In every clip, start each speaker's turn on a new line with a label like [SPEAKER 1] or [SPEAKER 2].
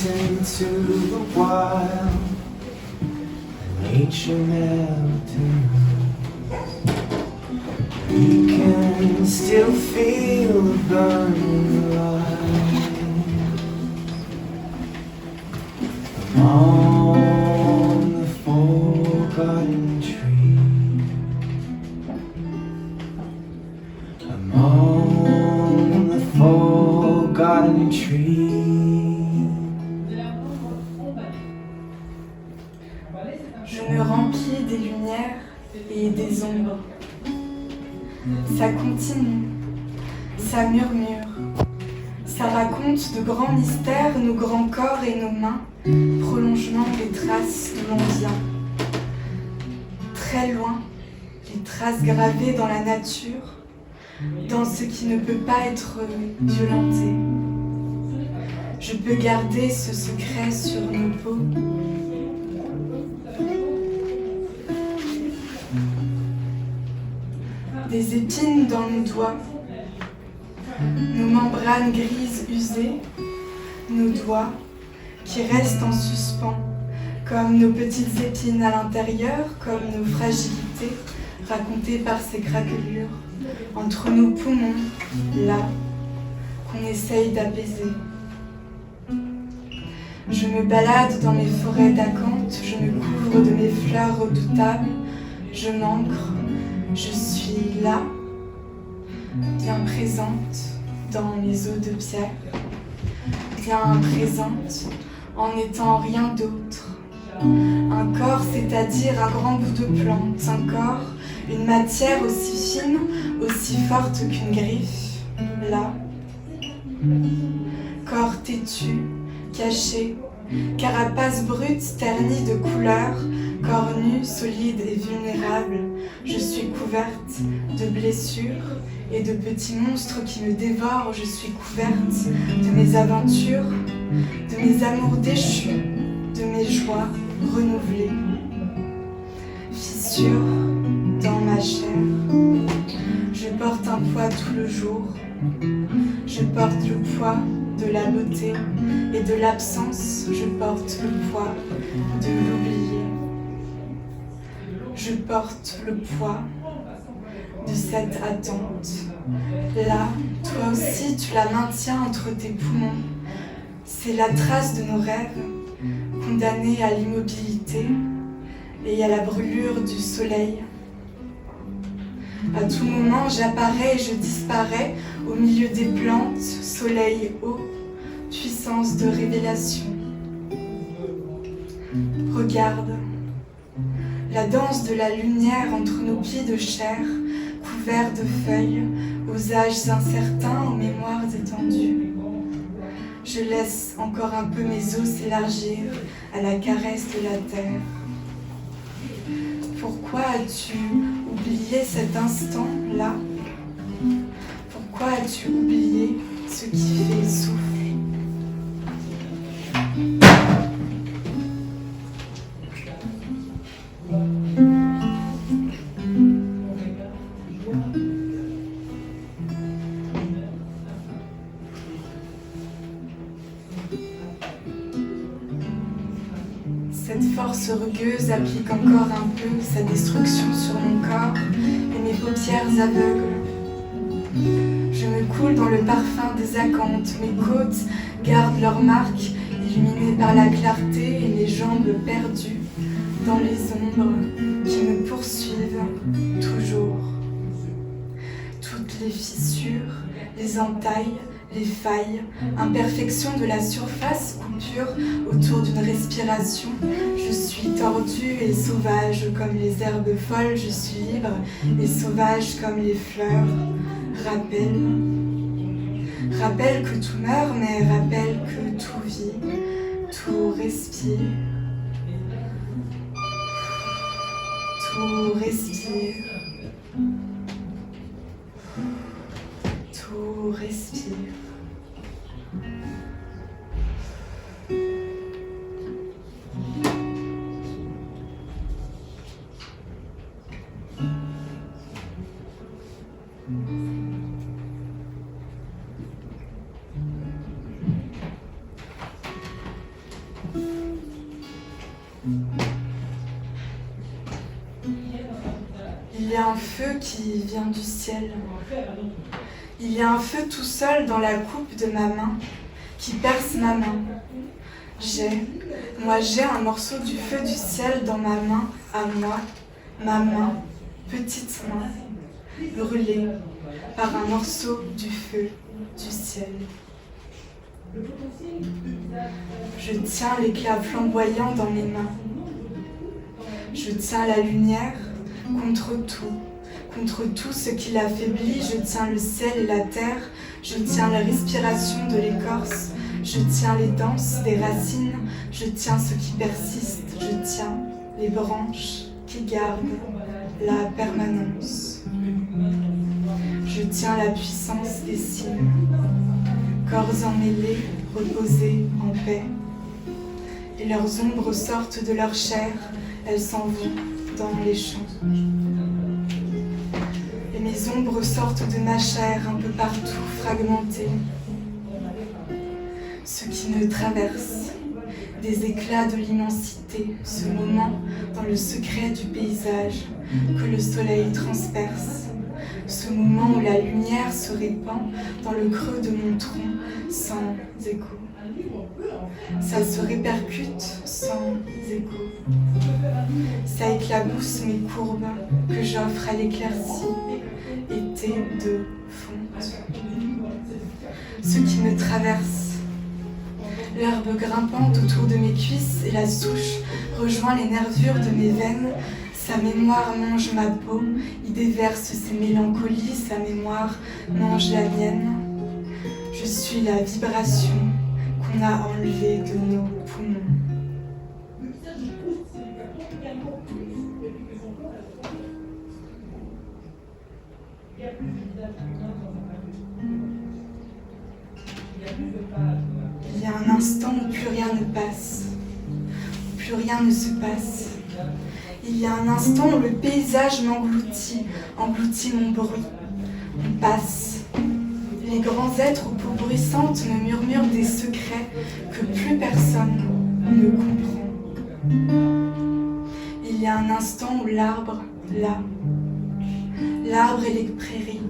[SPEAKER 1] into the wild, nature melting. We can still feel the burning light among the forgotten trees, among the forgotten trees.
[SPEAKER 2] Je me remplis des lumières et des ombres. Ça continue, ça murmure, ça raconte de grands mystères, nos grands corps et nos mains, prolongement des traces de l'on vient. Très loin, les traces gravées dans la nature, dans ce qui ne peut pas être violenté. Je peux garder ce secret sur nos peaux. Des épines dans nos doigts, nos membranes grises usées, nos doigts qui restent en suspens, comme nos petites épines à l'intérieur, comme nos fragilités racontées par ces craquelures, entre nos poumons, là, qu'on essaye d'apaiser. Je me balade dans mes forêts d'acanthe, je me couvre de mes fleurs redoutables, je m'ancre. Je suis là, bien présente dans mes eaux de pierre, bien présente en n'étant rien d'autre. Un corps, c'est-à-dire un grand bout de plante, un corps, une matière aussi fine, aussi forte qu'une griffe, là. Corps têtu, caché, carapace brute ternie de couleurs, corps nu, solide et vulnérable, je suis couverte de blessures et de petits monstres qui me dévorent. Je suis couverte de mes aventures, de mes amours déchus, de mes joies renouvelées. Fissure dans ma chair, je porte un poids tout le jour. Je porte le poids de la beauté et de l'absence. Je porte le poids de l'oublié. Je porte le poids de cette attente. Là, toi aussi, tu la maintiens entre tes poumons. C'est la trace de nos rêves, condamnés à l'immobilité et à la brûlure du soleil. À tout moment, j'apparais et je disparais au milieu des plantes, soleil haut, puissance de révélation. Regarde. La danse de la lumière entre nos pieds de chair, couverts de feuilles, aux âges incertains, aux mémoires étendues. Je laisse encore un peu mes os s'élargir à la caresse de la terre. Pourquoi as-tu oublié cet instant-là? Pourquoi as-tu oublié ce qui fait souffle? Cette force rugueuse applique encore un peu sa destruction sur mon corps et mes paupières aveugles. Je me coule dans le parfum des acanthes, mes côtes gardent leurs marques illuminées par la clarté et mes jambes perdues dans les ombres qui me poursuivent toujours. Toutes les fissures, les entailles, les failles, imperfections de la surface, coupures autour d'une respiration. Je suis tordue et sauvage comme les herbes folles, je suis libre et sauvage comme les fleurs. Rappelle que tout meurt, mais rappelle que tout vit, tout respire. Tout respire. Tout respire. y a un feu qui vient du ciel. Il y a un feu tout seul dans la coupe de ma main, qui perce ma main. Moi j'ai un morceau du feu du ciel dans ma main, à moi, ma main, petite main, brûlée par un morceau du feu du ciel. Je tiens l'éclat flamboyant dans mes mains. Je tiens la lumière contre tout ce qui l'affaiblit. Je tiens le ciel et la terre. Je tiens la respiration de l'écorce. Je tiens les danses des racines. Je tiens ce qui persiste. Je tiens les branches qui gardent la permanence. Je tiens la puissance des cimes. Corps emmêlés, reposés en paix. Et leurs ombres sortent de leur chair. Elles s'en vont dans les champs. Et mes ombres sortent de ma chair un peu partout, fragmentées. Ce qui me traverse, des éclats de l'immensité, ce moment dans le secret du paysage que le soleil transperce. Ce moment où la lumière se répand dans le creux de mon tronc sans écho. Ça se répercute sans écho. Ça éclabousse mes courbes que j'offre à l'éclaircie, été de fonte. Ce qui me traverse, l'herbe grimpante autour de mes cuisses et la souche rejoint les nervures de mes veines. Sa mémoire mange ma peau, il déverse ses mélancolies, sa mémoire mange la mienne. Je suis la vibration qu'on a enlevée de nos poumons. Il y a un instant où plus rien ne passe, où plus rien ne se passe. Il y a un instant où le paysage m'engloutit, engloutit mon bruit. On passe. Les grands êtres aux peaux bruissantes me murmurent des secrets que plus personne ne comprend. Il y a un instant où l'arbre, là, l'arbre et les prairies,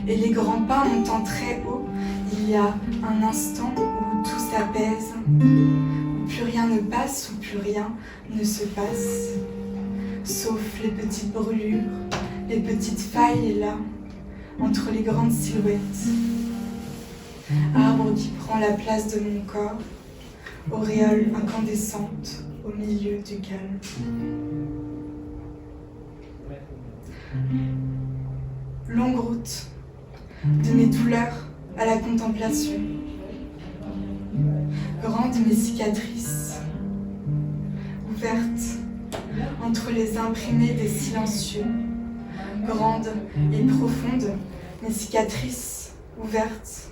[SPEAKER 2] et les grands pins montant très haut, il y a un instant où tout s'apaise, où plus rien ne passe, où plus rien ne se passe. Sauf les petites brûlures, les petites failles là, entre les grandes silhouettes. Arbre qui prend la place de mon corps, auréole incandescente au milieu du calme. Longue route, de mes douleurs à la contemplation. Grandes mes cicatrices, ouvertes entre les imprimés des silencieux, grandes et profondes, mes cicatrices ouvertes.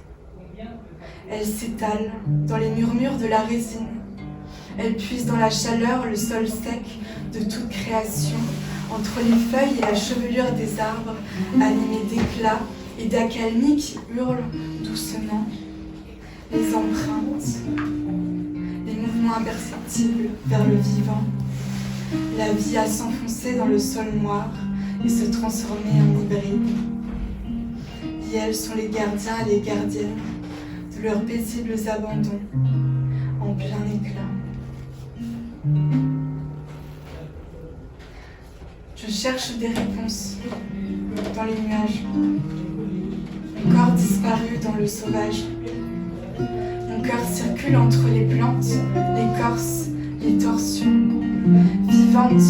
[SPEAKER 2] Elles s'étalent dans les murmures de la résine. Elles puisent dans la chaleur le sol sec de toute création, entre les feuilles et la chevelure des arbres, animés d'éclats et d'accalmie qui hurlent doucement. Les empreintes, les mouvements imperceptibles vers le vivant. La vie a s'enfoncé dans le sol noir et se transformer en hybride. Et elles sont les gardiens et les gardiennes de leurs paisibles abandons en plein éclat. Je cherche des réponses dans les nuages. Mon corps disparu dans le sauvage. Mon cœur circule entre les plantes, l'écorce, les torsions. Vivante,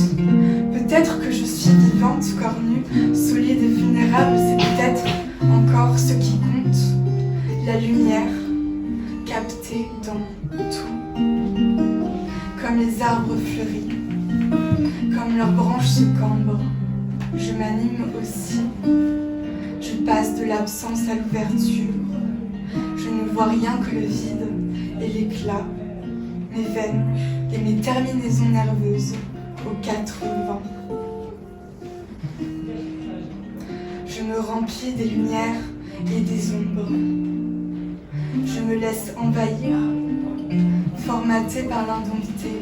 [SPEAKER 2] peut-être que je suis vivante, corps nu, solide et vulnérable, c'est peut-être encore ce qui compte. La lumière, captée dans tout. Comme les arbres fleuris, comme leurs branches se cambrent, je m'anime aussi. Je passe de l'absence à l'ouverture. Je ne vois rien que le vide et l'éclat. Mes veines et mes terminaisons nerveuses aux quatre vents. Je me remplis des lumières et des ombres. Je me laisse envahir, formaté par l'indompté.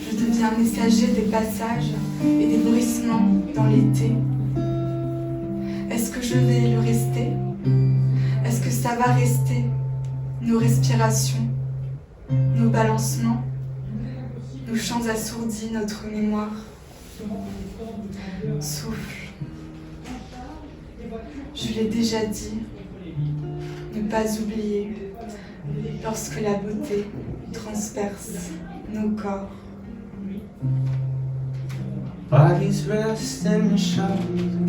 [SPEAKER 2] Je deviens messager des passages et des bruissements dans l'été. ça va rester, nos respirations, nos balancements, nos chants assourdis, notre mémoire. Souffle. Je l'ai déjà dit, ne pas oublier lorsque la beauté transperce nos corps.
[SPEAKER 1] Bodies rest in the shadows.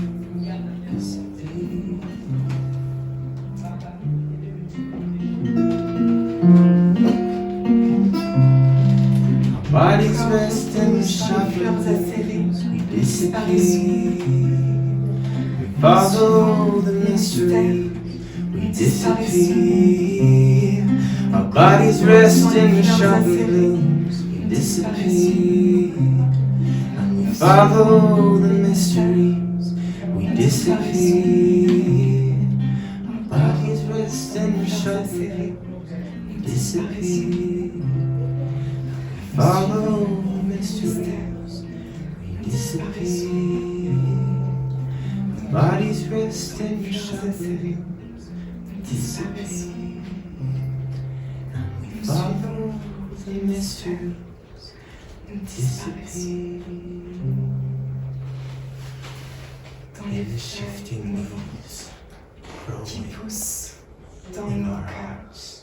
[SPEAKER 1] Bodies rest in the
[SPEAKER 2] Dans les fleurs
[SPEAKER 1] shadows.
[SPEAKER 2] acérées,
[SPEAKER 1] Disappear. We follow the mystery. We disappear. Our bodies rest in the shadows. We disappear. And we follow the mysteries. We disappear. Our bodies rest in the shadows. We disappear. Follow the mysteries. We disappear. Bodies rest in the shadows. Disappear. And we follow the mysteries. Disappear.
[SPEAKER 2] dans les
[SPEAKER 1] In the
[SPEAKER 2] feuilles
[SPEAKER 1] shifting
[SPEAKER 2] mouvantes
[SPEAKER 1] leaves
[SPEAKER 2] qui
[SPEAKER 1] growing
[SPEAKER 2] poussent dans
[SPEAKER 1] in
[SPEAKER 2] nos
[SPEAKER 1] our
[SPEAKER 2] cœurs.
[SPEAKER 1] hearts.